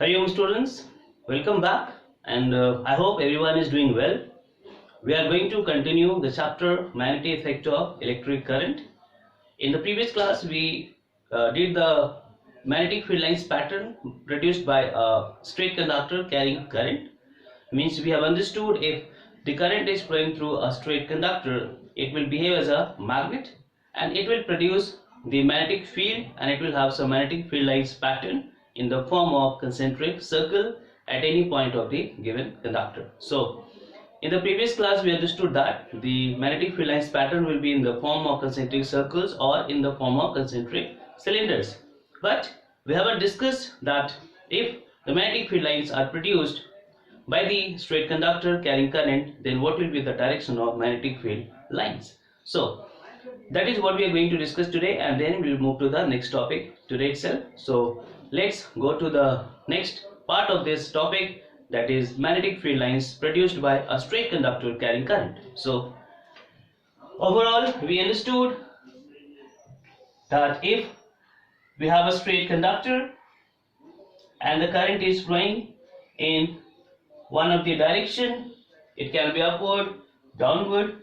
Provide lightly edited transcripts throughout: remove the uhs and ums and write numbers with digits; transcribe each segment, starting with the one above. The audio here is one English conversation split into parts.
Hari Om students, welcome back and I hope everyone is doing well. We are going to continue the chapter magnetic effect of electric current. In the previous class we did the magnetic field lines pattern produced by a straight conductor carrying current. Means we have understood if the current is flowing through a straight conductor, it will behave as a magnet and it will produce the magnetic field and it will have some magnetic field lines pattern in the form of concentric circle at any point of the given conductor. So in the previous class we understood that the magnetic field lines pattern will be in the form of concentric circles or in the form of concentric cylinders. But we haven't discussed that if the magnetic field lines are produced by the straight conductor carrying current, then what will be the direction of magnetic field lines? So that is what we are going to discuss today, and then we will move to the next topic today itself. So let's go to the next part of this topic, that is magnetic field lines produced by a straight conductor carrying current. So overall we understood that if we have a straight conductor and the current is flowing in one of the direction, it can be upward, downward.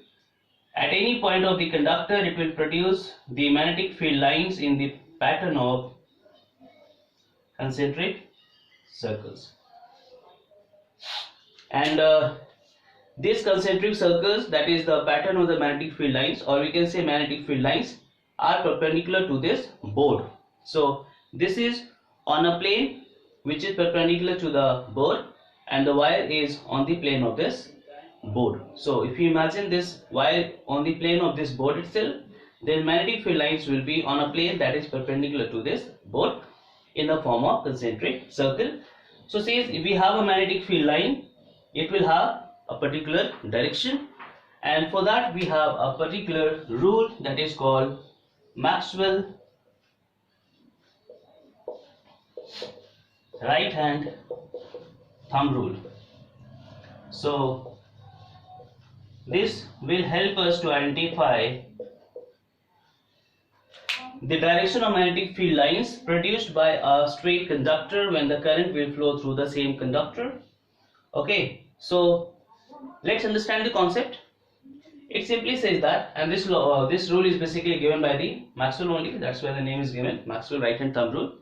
At any point of the conductor, it will produce the magnetic field lines in the pattern of concentric circles. And these concentric circles, that is the pattern of the magnetic field lines, or we can say magnetic field lines, are perpendicular to this board. So this is on a plane which is perpendicular to the board, and the wire is on the plane of this board. So if you imagine this wire on the plane of this board itself, then magnetic field lines will be on a plane that is perpendicular to this board in the form of concentric circle. So say if we have a magnetic field line, it will have a particular direction, and for that we have a particular rule that is called Maxwell right hand thumb rule. So this will help us to identify the direction of magnetic field lines produced by a straight conductor when the current will flow through the same conductor. Okay, so let's understand the concept. It simply says that, and this rule is basically given by the Maxwell only, that's why the name is given, Maxwell right hand thumb rule.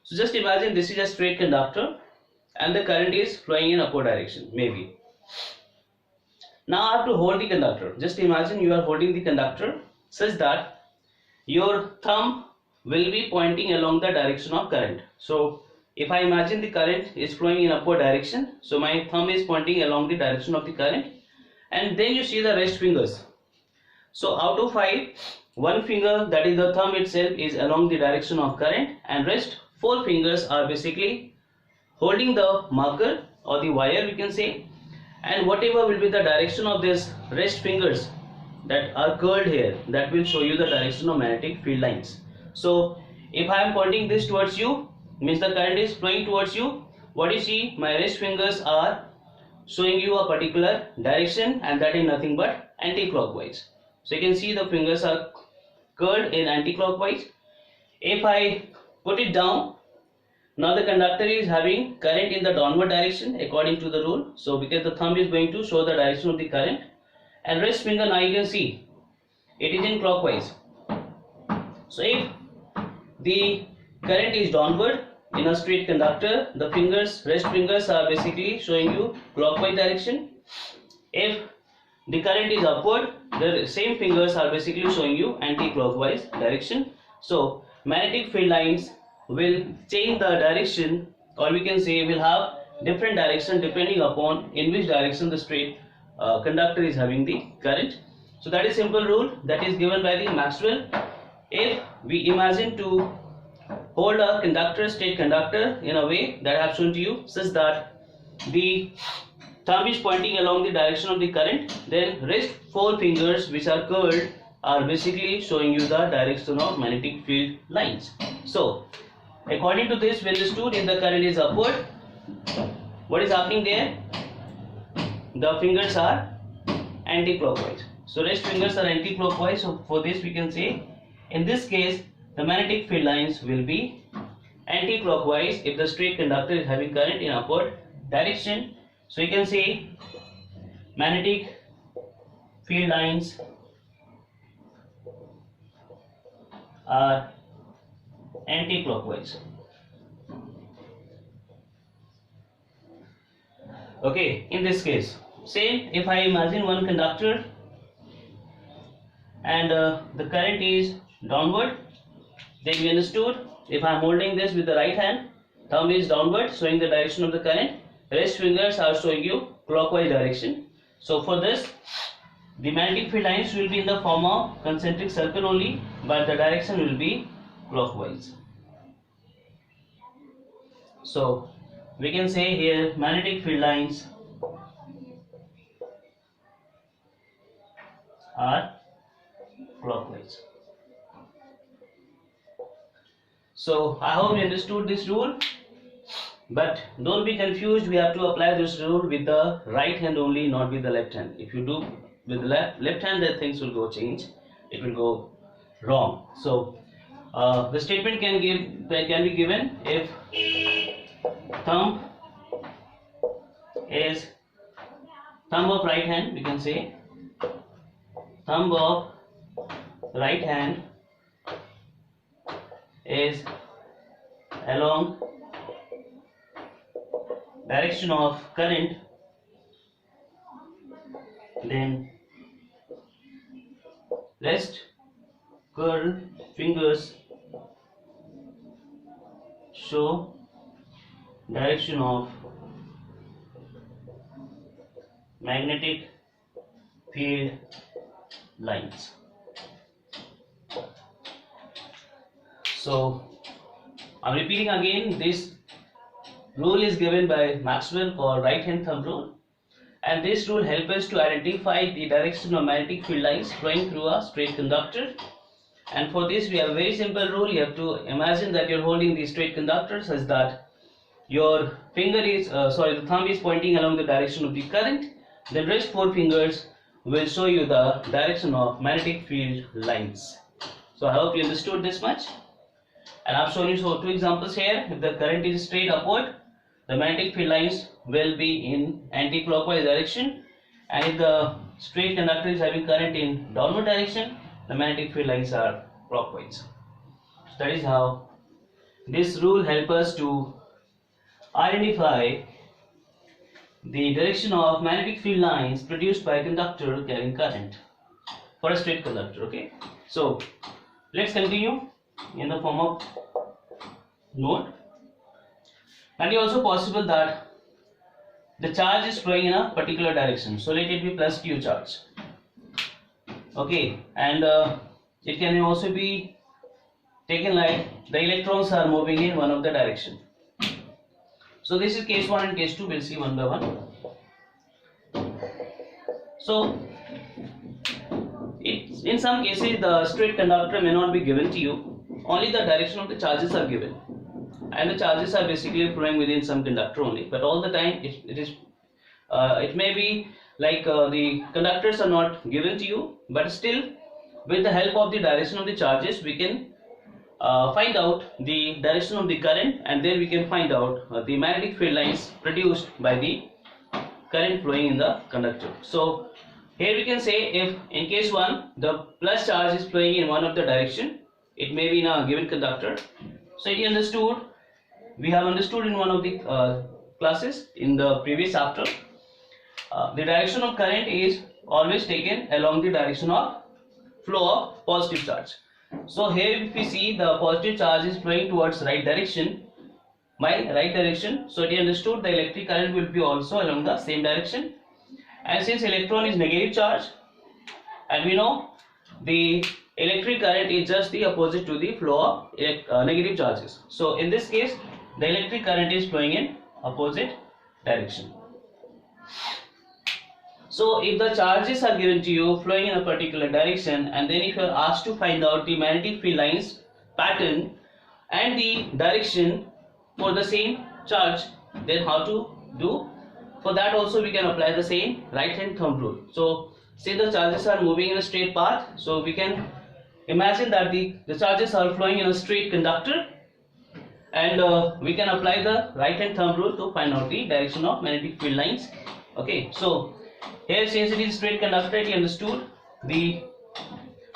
So just imagine this is a straight conductor and the current is flowing in upward direction, maybe. Now I have to hold the conductor. Just imagine you are holding the conductor such that your thumb will be pointing along the direction of current. So if I imagine the current is flowing in upward direction, so my thumb is pointing along the direction of the current, and then you see the rest fingers. So out of 5, one finger, that is the thumb itself, is along the direction of current, and rest 4 fingers are basically holding the marker or the wire, we can say, and whatever will be the direction of this rest fingers that are curled here, that will show you the direction of magnetic field lines. So if I am pointing this towards you, means the current is flowing towards you, what you see, my rest fingers are showing you a particular direction, and that is nothing but anti-clockwise. So you can see the fingers are curled in anti-clockwise. If I put it down, now the conductor is having current in the downward direction according to the rule. So because the thumb is going to show the direction of the current, and rest finger, now you can see it is in clockwise. So if the current is downward in a straight conductor, the rest fingers are basically showing you clockwise direction. If the current is upward, the same fingers are basically showing you anti-clockwise direction. So magnetic field lines will change the direction, or we can say will have different direction depending upon in which direction the straight conductor is having the current. So that is simple rule that is given by the Maxwell. If we imagine to hold a conductor, straight conductor, in a way that I have shown to you, such that the thumb is pointing along the direction of the current, then rest 4 fingers which are curled are basically showing you the direction of magnetic field lines. So according to this, we understood if the current is upward, what is happening there? The fingers are anti-clockwise. So rest fingers are anti-clockwise. So for this we can say, in this case, the magnetic field lines will be anti-clockwise if the straight conductor is having current in upward direction. So you can say magnetic field lines are anti-clockwise. Okay, in this case, say if I imagine one conductor and the current is downward, then we understood if I am holding this with the right hand, thumb is downward showing the direction of the current, rest fingers are showing you clockwise direction. So for this, the magnetic field lines will be in the form of concentric circle only, but the direction will be clockwise. So we can say here magnetic field lines are clockwise. So I hope you understood this rule, but don't be confused, we have to apply this rule with the right hand only, not with the left hand. If you do with the left hand, then things will go change, it will go wrong. So the statement can be given if thumb of right hand, we can say thumb of right hand is along direction of current, then rest curl fingers show direction of magnetic field lines. So I'm repeating again, this rule is given by Maxwell for right hand thumb rule, and this rule helps us to identify the direction of magnetic field lines flowing through a straight conductor. And for this we have a very simple rule. You have to imagine that you're holding the straight conductor such that your the thumb is pointing along the direction of the current, then rest four fingers will show you the direction of magnetic field lines. So I hope you understood this much, and I've shown you two examples here. If the current is straight upward, the magnetic field lines will be in anti-clockwise direction, and if the straight conductor is having current in downward direction, the magnetic field lines are clockwise. So that is how this rule helps us to identify the direction of magnetic field lines produced by a conductor carrying current for a straight conductor. Okay, so let's continue in the form of note. And it is also possible that the charge is flowing in a particular direction, so let it be plus Q charge. Okay, and it can also be taken like the electrons are moving in one of the direction. So this is case 1 and case 2, we'll see one by one. So in some cases the straight conductor may not be given to you, only the direction of the charges are given, and the charges are basically flowing within some conductor only, but all the time it may be like the conductors are not given to you, but still with the help of the direction of the charges we can find out the direction of the current, and then we can find out the magnetic field lines produced by the current flowing in the conductor. So here we can say if in case 1 the plus charge is flowing in one of the direction, it may be in a given conductor. So we have understood in one of the classes in the previous chapter, the direction of current is always taken along the direction of flow of positive charge. So here if we see the positive charge is flowing towards right direction, so it is understood the electric current will be also along the same direction. And since electron is negative charge, and we know the electric current is just the opposite to the flow of negative charges, so in this case the electric current is flowing in opposite direction. So if the charges are given to you flowing in a particular direction, and then if you are asked to find out the magnetic field lines pattern and the direction for the same charge, then how to do? For that also we can apply the same right hand thumb rule. So since the charges are moving in a straight path, so we can imagine that the charges are flowing in a straight conductor, and we can apply the right hand thumb rule to find out the direction of magnetic field lines. Okay, so here since it is straight conductor, you understood the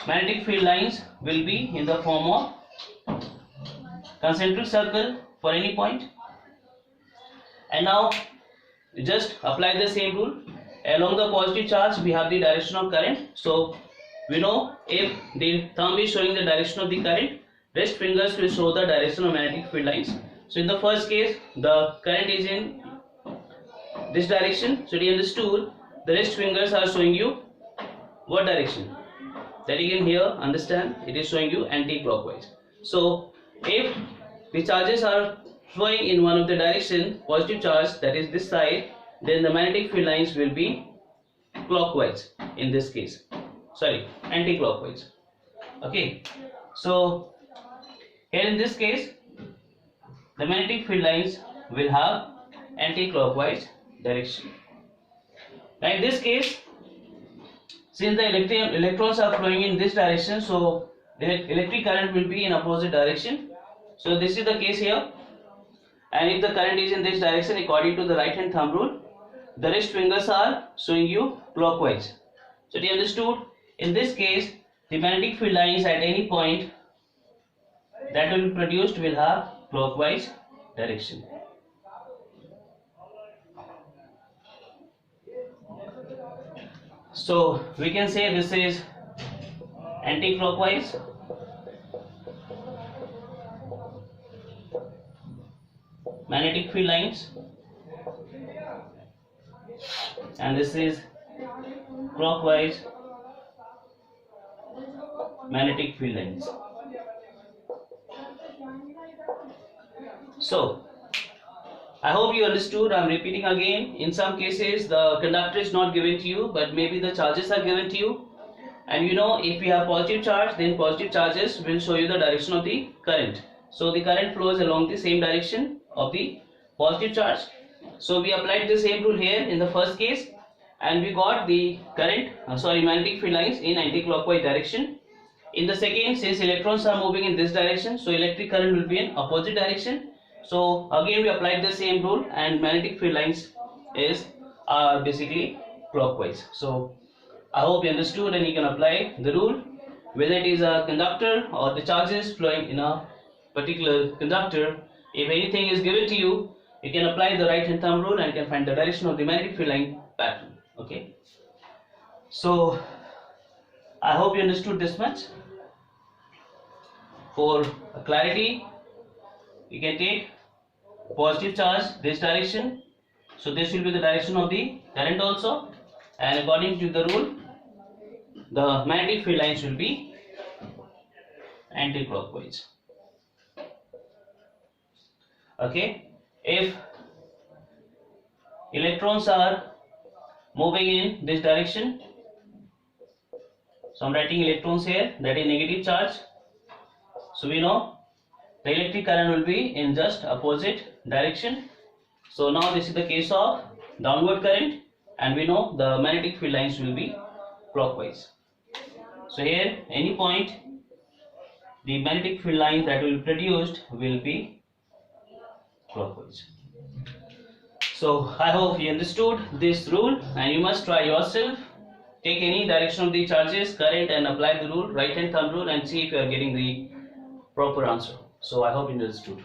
magnetic field lines will be in the form of concentric circle for any point. And now just apply the same rule. Along the positive charge we have the direction of current, so we know if the thumb is showing the direction of the current, rest fingers will show the direction of magnetic field lines. So in the first case the current is in this direction, so you understood the rest fingers are showing you what direction, that you can here understand it is showing you anti-clockwise. So if the charges are flowing in one of the direction, positive charge, that is this side, then the magnetic field lines will be clockwise in this case, sorry, anti-clockwise. Okay, so here in this case the magnetic field lines will have anti-clockwise direction. Now in this case, since the electrons are flowing in this direction, so the electric current will be in opposite direction. So this is the case here, and if the current is in this direction according to the right hand thumb rule, the rest fingers are showing you clockwise. So you understood in this case the magnetic field lines at any point that will be produced will have clockwise direction. So we can say this is anti-clockwise, magnetic field lines, and this is clockwise magnetic field lines. So I hope you understood. I'm repeating again. In some cases the conductor is not given to you, but maybe the charges are given to you, and you know if we have positive charge, then positive charges will show you the direction of the current. So the current flows along the same direction of the positive charge. So we applied the same rule here in the first case, and we got the current magnetic field lines in anti-clockwise direction. In the second, since electrons are moving in this direction, so electric current will be in opposite direction. So again we applied the same rule, and magnetic field lines are basically clockwise. So I hope you understood, and you can apply the rule whether it is a conductor or the charges flowing in a particular conductor. If anything is given to you, you can apply the right hand thumb rule and can find the direction of the magnetic field line pattern. Okay, so I hope you understood this much. For clarity, you can take positive charge this direction, so this will be the direction of the current also, and according to the rule the magnetic field lines will be anti-clockwise. Okay, if electrons are moving in this direction, so I'm writing electrons here, that is negative charge, so we know the electric current will be in just opposite direction. So now this is the case of downward current, and we know the magnetic field lines will be clockwise. So here any point the magnetic field line that will be produced will be clockwise. So I hope you understood this rule, and you must try yourself. Take any direction of the charges, current, and apply the rule, right hand thumb rule, and see if you are getting the proper answer. So I hope you understood.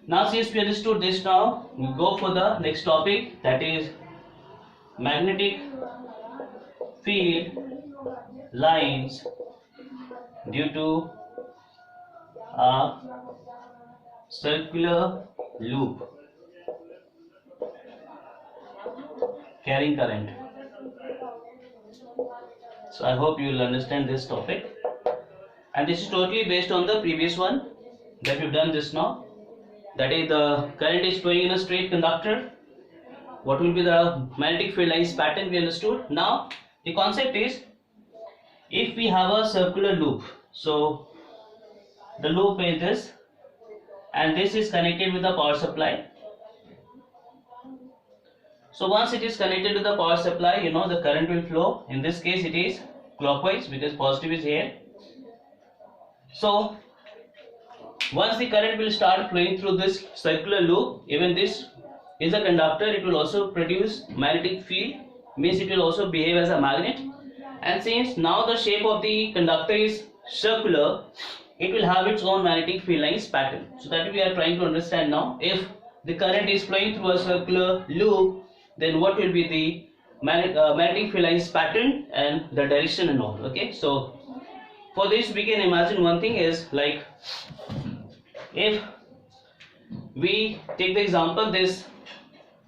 Now since we understood this, now we go for the next topic, that is magnetic field lines due to a circular loop carrying current. So I hope you will understand this topic, and this is totally based on the previous one that we've done just now, that is the current is flowing in a straight conductor. What will be the magnetic field lines pattern we understood. Now the concept is, if we have a circular loop, so the loop is this, and this is connected with the power supply. So once it is connected to the power supply, you know the current will flow. In this case it is clockwise because positive is here. So once the current will start flowing through this circular loop, even this is a conductor, it will also produce magnetic field, means it will also behave as a magnet. And since now the shape of the conductor is circular, it will have its own magnetic field lines pattern. So that we are trying to understand now. If the current is flowing through a circular loop, then what will be the magnetic field lines pattern and the direction and all. Okay, so for this we can imagine one thing is like, if we take the example, this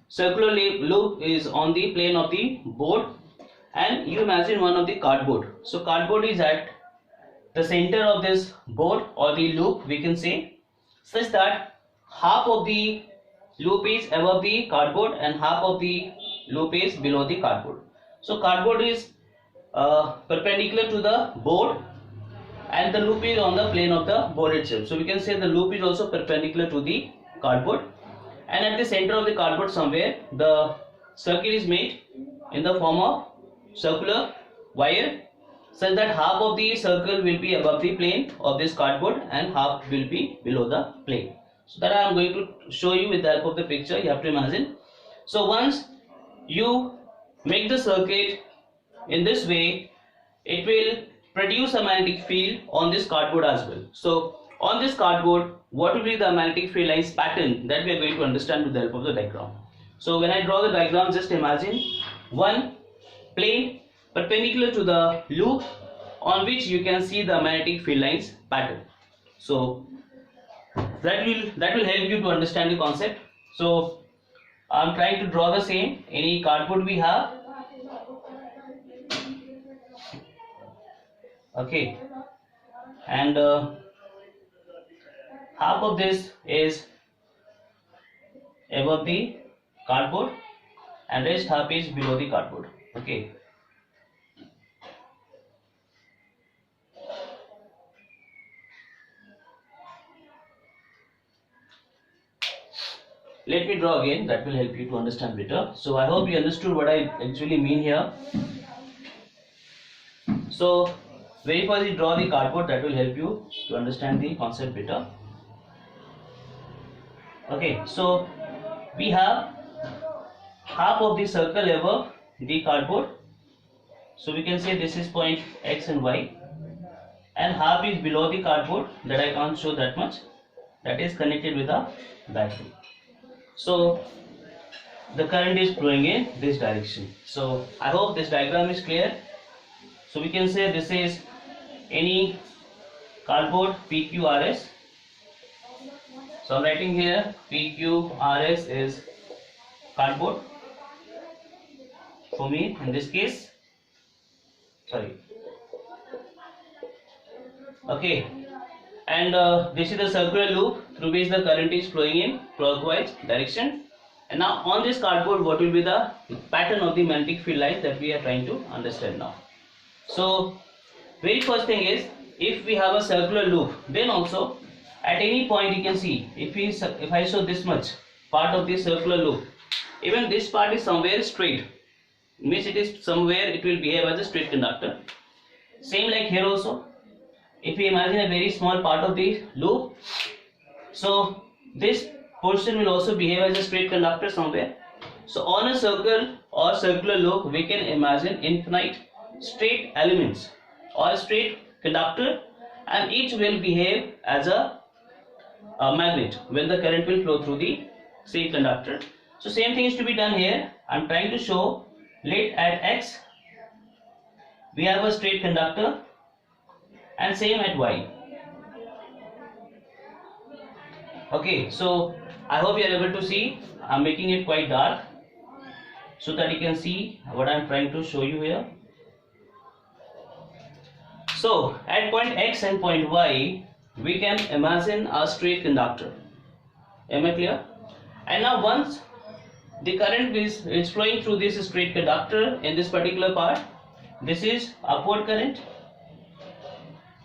circular loop is on the plane of the board, and you imagine one of the cardboard. So cardboard is at the center of this board or the loop, we can say, such that half of the loop is above the cardboard and half of the loop is below the cardboard. So cardboard is perpendicular to the board and the loop is on the plane of the board itself. So we can say the loop is also perpendicular to the cardboard, and at the center of the cardboard somewhere the circle is made in the form of circular wire, such that half of the circle will be above the plane of this cardboard and half will be below the plane. So that I am going to show you with the help of the picture. You have to imagine. So once you make the circuit in this way, it will produce a magnetic field on this cardboard as well. So on this cardboard, what will be the magnetic field lines pattern, that we are going to understand with the help of the diagram. So when I draw the diagram, just imagine one plane perpendicular to the loop on which you can see the magnetic field lines pattern. So that will help you to understand the concept. So I am trying to draw the same. Any cardboard we have, okay, and half of this is above the cardboard and rest half is below the cardboard. Okay, let me draw again, that will help you to understand better. So I hope you understood what I actually mean here. So very first you draw the cardboard, that will help you to understand the concept better. Okay, so we have half of the circle above the cardboard, so we can say this is point X and Y, and half is below the cardboard, that I can't show that much, that is connected with a battery. So the current is flowing in this direction. So I hope this diagram is clear. So we can say this is any cardboard PQRS. So I'm writing here PQRS is cardboard for me in this case. Sorry. Okay, and this is the circular loop through which the current is flowing in clockwise direction. And now on this cardboard, what will be the pattern of the magnetic field lines that we are trying to understand now. So very first thing is, if we have a circular loop, then also at any point you can see, if I show this much part of this circular loop, even this part is somewhere straight, means it is somewhere it will behave as a straight conductor. Same like here also, if we imagine a very small part of the loop, so this portion will also behave as a straight conductor somewhere. So on a circle or circular loop, we can imagine infinite straight elements or straight conductor, and each will behave as a magnet when the current will flow through the same conductor. So same thing is to be done here. I am trying to show, let at X we have a straight conductor, and same at Y. Okay, so I hope you are able to see. I am making it quite dark so that you can see what I am trying to show you here. So at point X and point Y, we can imagine a straight conductor. Am I clear? And now once the current is flowing through this straight conductor in this particular part, this is upward current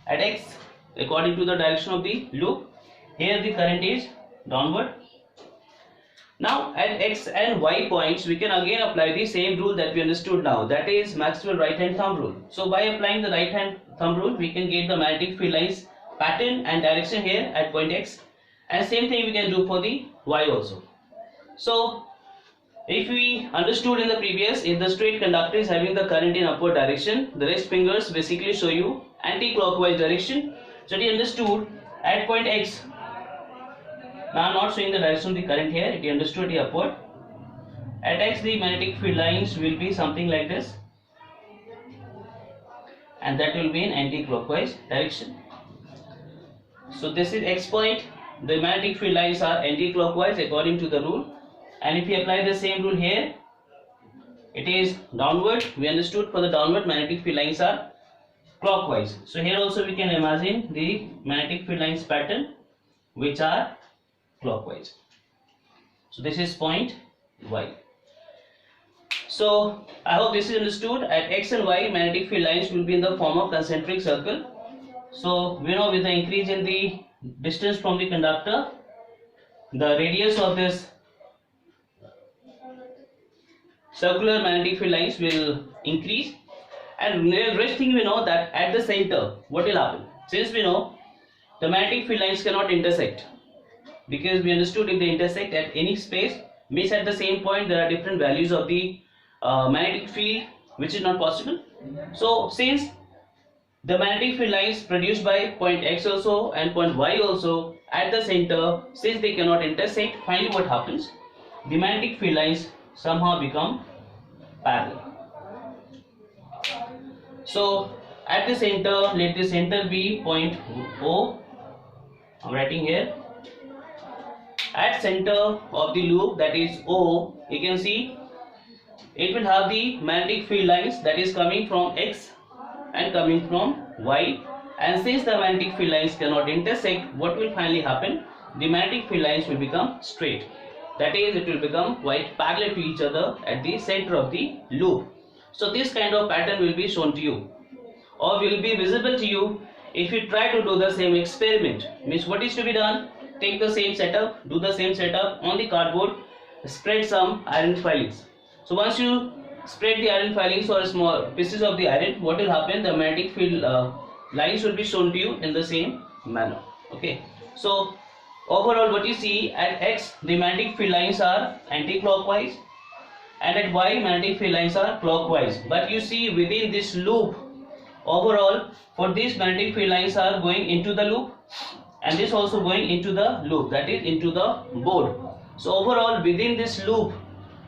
at X according to the direction of the loop. Here the current is downward. Now at X and Y points, we can again apply the same rule that we understood now, that is Maxwell right hand thumb rule. So by applying the right hand thumb rule, we can get the magnetic field lines pattern and direction here at point X, and same thing we can do for the Y also. So if we understood in the previous, if the straight conductor is having the current in upward direction, the rest fingers basically show you anti-clockwise direction. So we understood at point X. Now I am not showing the direction of the current here, it understood the upward. At X the magnetic field lines will be something like this, and that will be in anti-clockwise direction. So this is X point, the magnetic field lines are anti-clockwise according to the rule, and if we apply the same rule here, it is downward. We understood for the downward magnetic field lines are clockwise. So here also we can imagine the magnetic field lines pattern which are clockwise. So this is point Y. So I hope this is understood. At X and Y magnetic field lines will be in the form of concentric circle. So we know with the increase in the distance from the conductor, the radius of this circular magnetic field lines will increase, and the rest thing we know that at the center what will happen, since we know the magnetic field lines cannot intersect, because we understood if they intersect at any space means at the same point there are different values of the magnetic field, which is not possible. So since the magnetic field lines produced by point X also and point Y also at the center, since they cannot intersect, finally what happens, the magnetic field lines somehow become parallel. So at the center, let the center be point O. I am writing here. At center of the loop, that is O, you can see it will have the magnetic field lines that is coming from X and coming from Y, and since the magnetic field lines cannot intersect, what will finally happen, the magnetic field lines will become straight, that is it will become quite parallel to each other at the center of the loop. So this kind of pattern will be shown to you or will be visible to you if you try to do the same experiment. Means what is to be done, take the same setup, do the same setup on the cardboard, spread some iron filings. So once you spread the iron filings or small pieces of the iron, what will happen, the magnetic field lines will be shown to you in the same manner. Okay, so overall what you see, at X the magnetic field lines are anti-clockwise and at Y magnetic field lines are clockwise, but you see within this loop, overall for these magnetic field lines are going into the loop and this also going into the loop, that is into the board. So overall within this loop,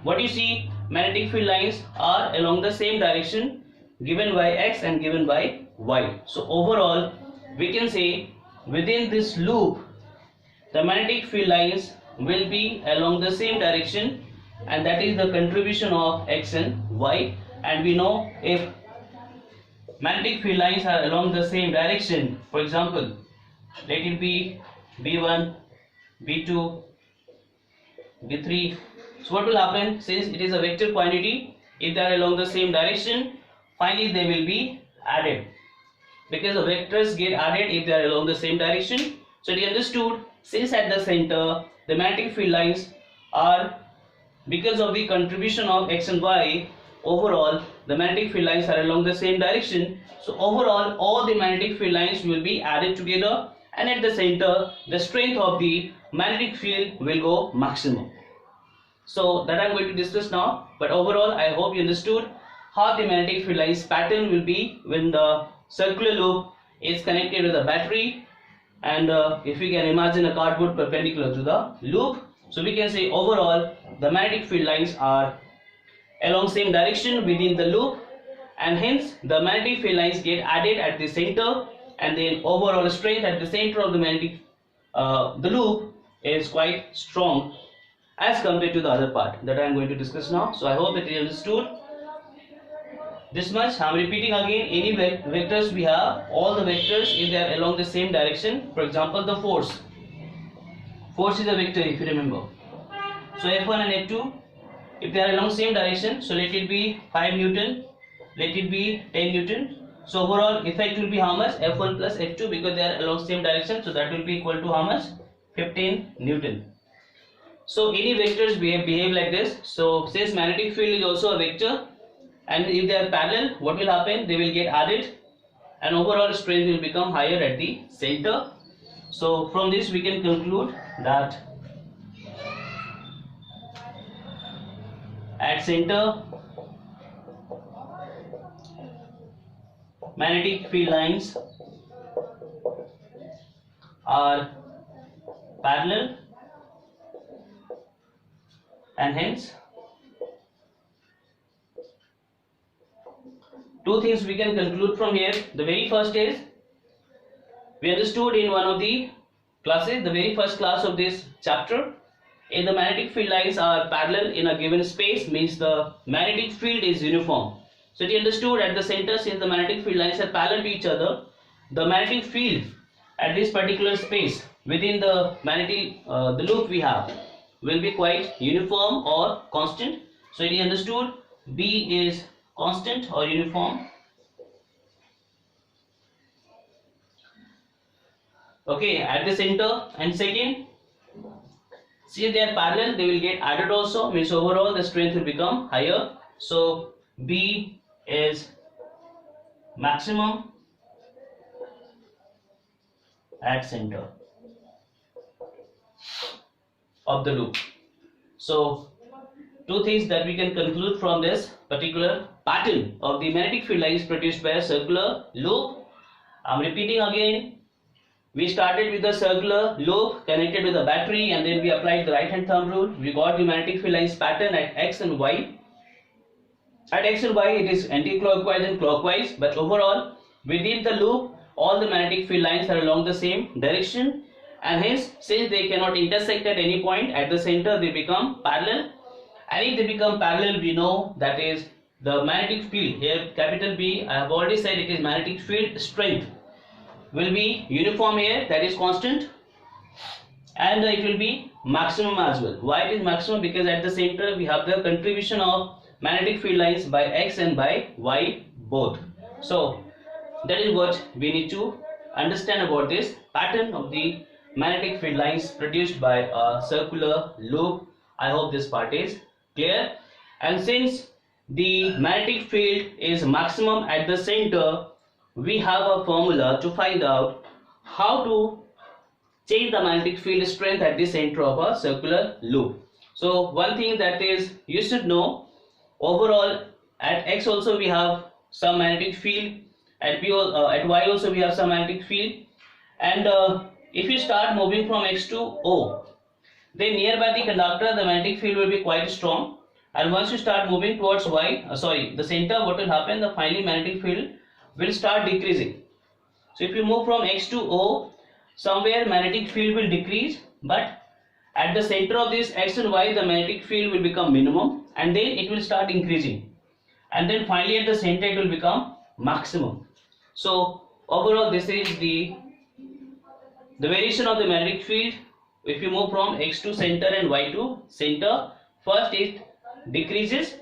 what you see, magnetic field lines are along the same direction given by X and given by Y. So overall we can say within this loop the magnetic field lines will be along the same direction, and that is the contribution of X and Y. And we know if magnetic field lines are along the same direction, for example let it be B1, B2, B3, so what will happen, since it is a vector quantity, if they are along the same direction, finally they will be added, because the vectors get added if they are along the same direction. So it is understood, since at the center the magnetic field lines are, because of the contribution of X and Y, overall the magnetic field lines are along the same direction. So overall all the magnetic field lines will be added together, and at the center the strength of the magnetic field will go maximum. So that I am going to discuss now, but overall I hope you understood how the magnetic field lines pattern will be when the circular loop is connected with a battery, and if we can imagine a cardboard perpendicular to the loop, so we can say overall the magnetic field lines are along same direction within the loop, and hence the magnetic field lines get added at the center, and then overall strength at the center of the magnetic the loop is quite strong as compared to the other part that I am going to discuss now. So I hope that you understood this much. I am repeating again, any vectors we have, all the vectors if they are along the same direction, for example the force is a vector if you remember. So F1 and F2, if they are along same direction, so let it be 5 Newton, let it be 10 Newton. So overall effect will be how much, F1 plus F2, because they are along same direction, so that will be equal to how much, 15 Newton. So any vectors behave like this. So since magnetic field is also a vector, and if they are parallel, what will happen, they will get added and overall strength will become higher at the center. So from this we can conclude that at center magnetic field lines are parallel, and hence two things we can conclude from here. The very first is, we understood in one of the classes, the very first class of this chapter, if the magnetic field lines are parallel in a given space, means the magnetic field is uniform. So it is understood at the center, since the magnetic field lines are parallel to each other, the magnetic field at this particular space within the magnetic the loop we have will be quite uniform or constant. So it is understood B is constant or uniform. Okay, at the center. And second, since they are parallel, they will get added also, means overall the strength will become higher. So B is maximum at center of the loop. So two things that we can conclude from this particular pattern of the magnetic field lines produced by a circular loop. I'm repeating again. We started with the circular loop connected with a battery, and then we applied the right hand thumb rule. We got the magnetic field lines pattern at x and y. At x and y it is anti-clockwise and clockwise, but overall within the loop all the magnetic field lines are along the same direction, and hence since they cannot intersect at any point at the center, they become parallel. And if they become parallel, we know that is the magnetic field, here capital B, I have already said it is magnetic field strength, will be uniform here, that is constant, and it will be maximum as well. Why it is maximum? Because at the center we have the contribution of magnetic field lines by x and by y both. So that is what we need to understand about this pattern of the magnetic field lines produced by a circular loop. I hope this part is clear. And since the magnetic field is maximum at the center, we have a formula to find out how to change the magnetic field strength at the center of a circular loop. So one thing that is you should know, overall at x also we have some magnetic field, at y also we have some magnetic field, and if you start moving from x to O, then nearby the conductor the magnetic field will be quite strong, and once you start moving towards the center, what will happen, the finally magnetic field will start decreasing. So if you move from x to O, somewhere magnetic field will decrease, but at the center of this x and y the magnetic field will become minimum, and then it will start increasing, and then finally at the center it will become maximum. So overall this is the variation of the magnetic field. If you move from x to center and y to center, first it decreases,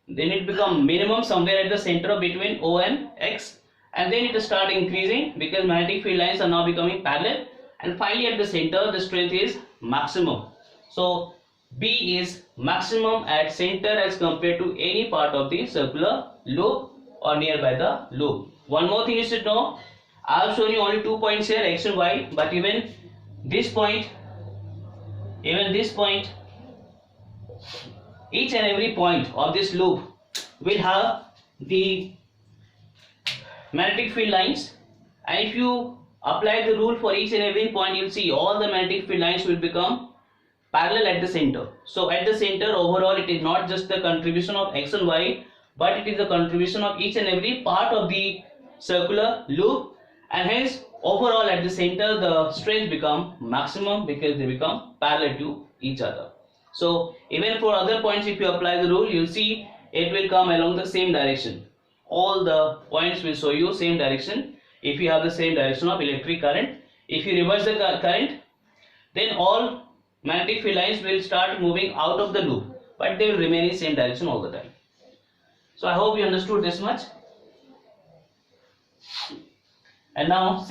then it become minimum somewhere at the center between O and x, and then it start increasing because magnetic field lines are now becoming parallel, and finally at the center the strength is maximum. So B is maximum at center as compared to any part of the circular loop or nearby the loop. One more thing you should know, I have shown you only 2 points here, x and y, but even this point, each and every point of this loop will have the magnetic field lines, and if you apply the rule for each and every point, you'll see all the magnetic field lines will become parallel at the center. So at the center overall it is not just the contribution of x and y, but it is the contribution of each and every part of the circular loop, and hence overall at the center the strength become maximum because they become parallel to each other. So even for other points, if you apply the rule, you'll see it will come along the same direction. All the points will show you same direction if you have the same direction of electric current. If you reverse the current, then all magnetic field lines will start moving out of the loop, but they will remain in same direction all the time. So I hope you understood this much. And now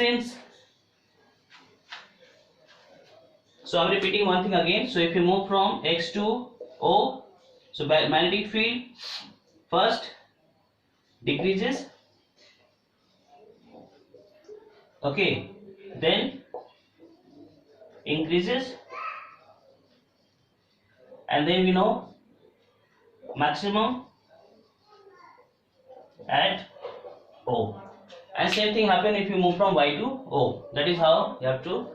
so I'm repeating one thing again. So if you move from x to O, so magnetic field first decreases, Okay, then increases, and then we know maximum at O. And same thing happen if you move from Y to O. That is how you have to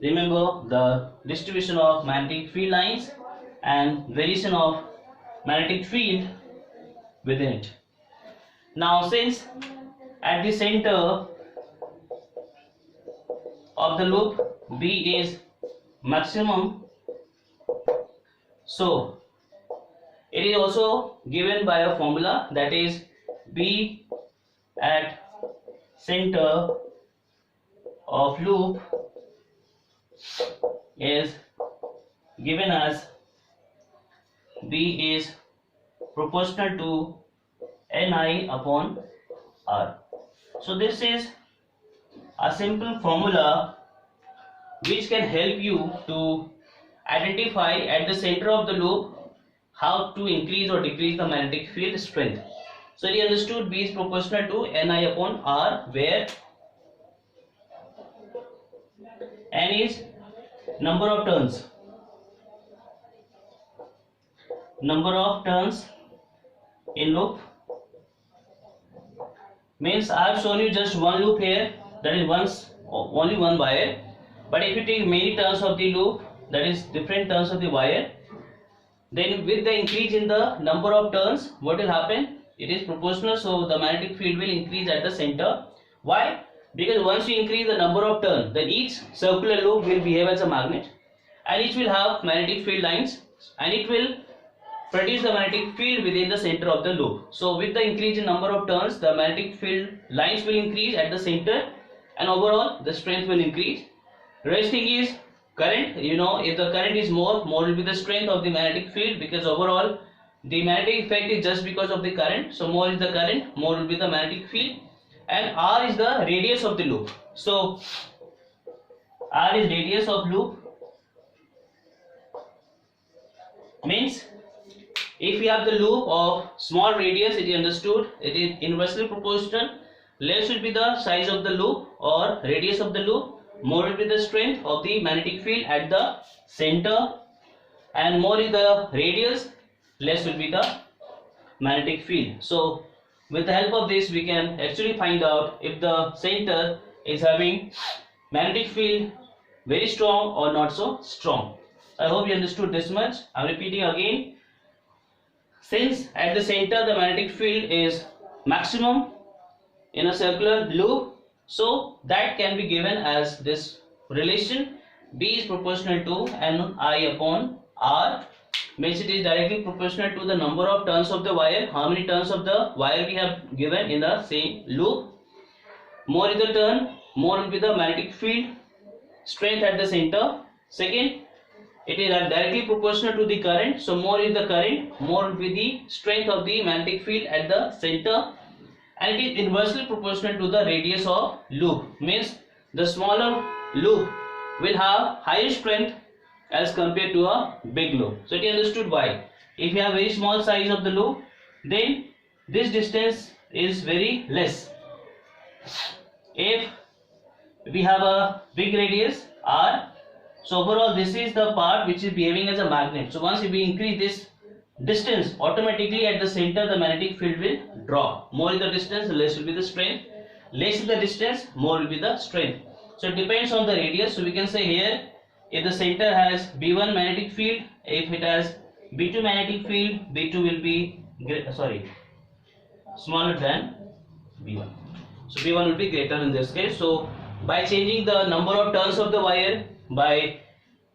remember the distribution of magnetic field lines and variation of magnetic field within it. Now, since at the center of the loop B is maximum, so it is also given by a formula, that is B at center of loop is given as B is proportional to Ni upon R. So this is a simple formula which can help you to identify at the center of the loop how to increase or decrease the magnetic field strength. So you understood B is proportional to Ni upon R, where N is number of turns. Number of turns in loop means I have shown you just one loop here, that is only one wire. But if you take many turns of the loop, that is different turns of the wire, then with the increase in the number of turns, what will happen? It is proportional, so the magnetic field will increase at the center. Why? Because once you increase the number of turns, then each circular loop will behave as a magnet, and each will have magnetic field lines, and it will produce the magnetic field within the center of the loop. So with the increase in number of turns, the magnetic field lines will increase at the center, and overall the strength will increase. Rest thing is current. You know, if the current is more will be the strength of the magnetic field, because overall the magnetic effect is just because of the current. So more is the current, more will be the magnetic field. And R is the radius of the loop. So R is radius of loop, means if we have the loop of small radius, it is understood, it is inversely proportional. Less will be the size of the loop or radius of the loop, more will be the strength of the magnetic field at the center, and more is the radius, less will be the magnetic field. So with the help of this, we can actually find out if the center is having magnetic field very strong or not so strong. I hope you understood this much. I am repeating again. Since at the center the magnetic field is maximum in a circular loop, so that can be given as this relation: B is proportional to Ni upon R, means it is directly proportional to the number of turns of the wire. How many turns of the wire we have given in the same loop. More is the turn, more will be the magnetic field strength at the center. Second, it is directly proportional to the current, so more is the current, more will be the strength of the magnetic field at the center. And it is inversely proportional to the radius of loop, means the smaller loop will have higher strength as compared to a big loop. So it is understood why. If you have very small size of the loop, then this distance is very less. If we have a big radius R, so overall this is the part which is behaving as a magnet. So once we increase this distance, automatically at the center the magnetic field will drop. More is the distance, less will be the strength. Less is the distance, more will be the strength. So it depends on the radius. So we can say here, if the center has B1 magnetic field, if it has B2 magnetic field, B2 will be smaller than B1. So B1 will be greater in this case. So by changing the number of turns of the wire, by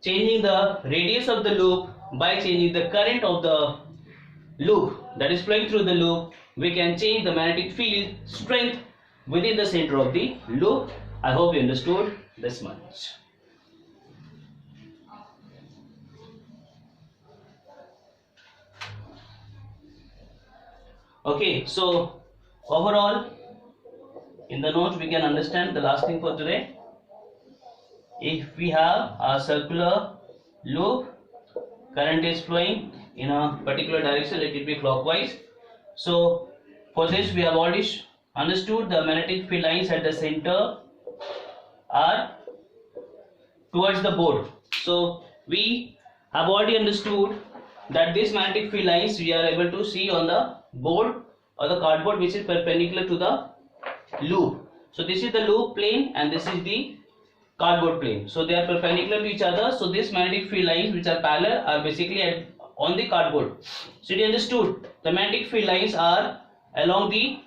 changing the radius of the loop, by changing the current of the loop that is flowing through the loop, we can change the magnetic field strength within the center of the loop. I hope you understood this much. Okay, so overall in the notes we can understand the last thing for today. If we have a circular loop, current is flowing in a particular direction, let it be clockwise. So for this we have already understood the magnetic field lines at the center are towards the board. So we have already understood that these magnetic field lines we are able to see on the board or the cardboard, which is perpendicular to the loop. So this is the loop plane and this is the cardboard plane. So they are perpendicular to each other. So these magnetic field lines which are parallel are basically on the cardboard. So you understood the magnetic field lines are along the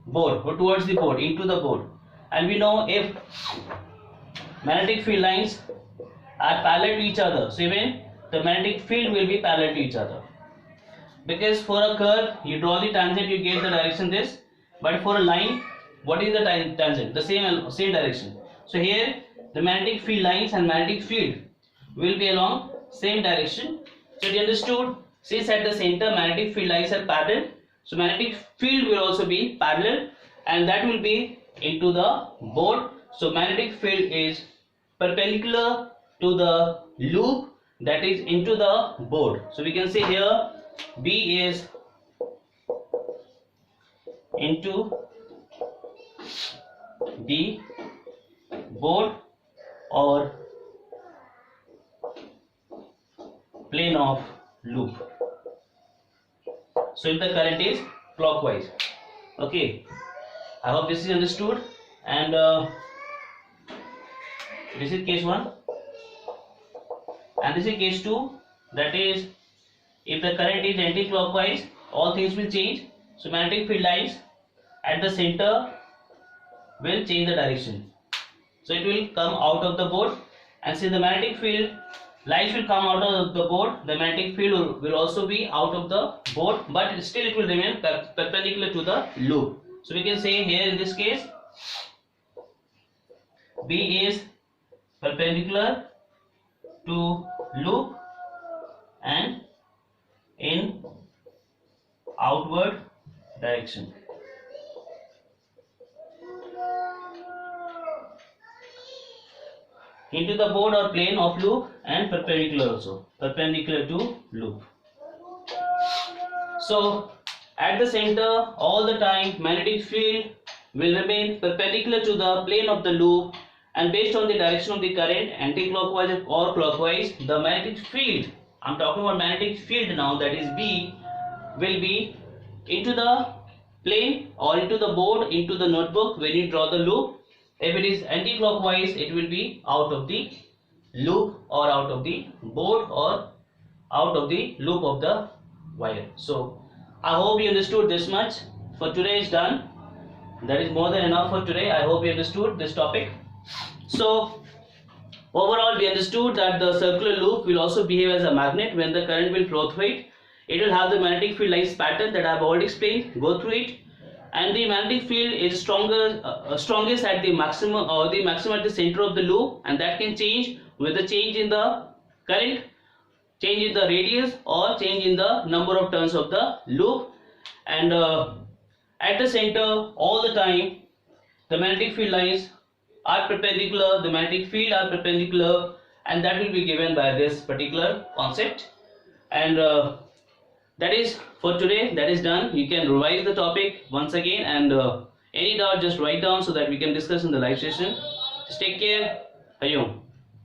board or towards the board, into the board. And we know if magnetic field lines are parallel to each other, so even the magnetic field will be parallel to each other. Because for a curve, you draw the tangent, you get the direction this. But for a line, what is the tangent? The same direction. So here, the magnetic field lines and magnetic field will be along same direction. So you understood, since at the center magnetic field lines are parallel, so magnetic field will also be parallel, and that will be into the board. So magnetic field is perpendicular to the loop, that is into the board. So we can say here B is into the board or plane of loop. So if the current is clockwise. Okay, I hope this is understood. And this is case 1 and this is case 2, that is if the current is anti-clockwise, all things will change. So magnetic field lines at the center will change the direction. So it will come out of the board, and since the magnetic field lines will come out of the board, the magnetic field will also be out of the board, but still it will remain perpendicular to the loop. So we can say here in this case B is perpendicular to loop and in outward direction. Into the board or plane of loop and perpendicular also, perpendicular to loop. So at the center all the time magnetic field will remain perpendicular to the plane of the loop, and based on the direction of the current, anti-clockwise or clockwise, the magnetic field, I'm talking about magnetic field now, that is B, will be into the plane or into the board, into the notebook when you draw the loop. If it is anti-clockwise, it will be out of the loop or out of the board or out of the loop of the wire. So I hope you understood this much. For today is done. That is more than enough for today. I hope you understood this topic. So overall we understood that the circular loop will also behave as a magnet when the current will flow through it. It will have the magnetic field lines pattern that I have already explained, go through it, and the magnetic field is strongest at the maximum or the maximum at the center of the loop, and that can change with the change in the current, change in the radius, or change in the number of turns of the loop. And at the center all the time the magnetic field lines are perpendicular, the magnetic field are perpendicular, and that will be given by this particular concept. And that is for today, that is done. You can revise the topic once again, and any doubt just write down so that we can discuss in the live session. Just take care. Hayom.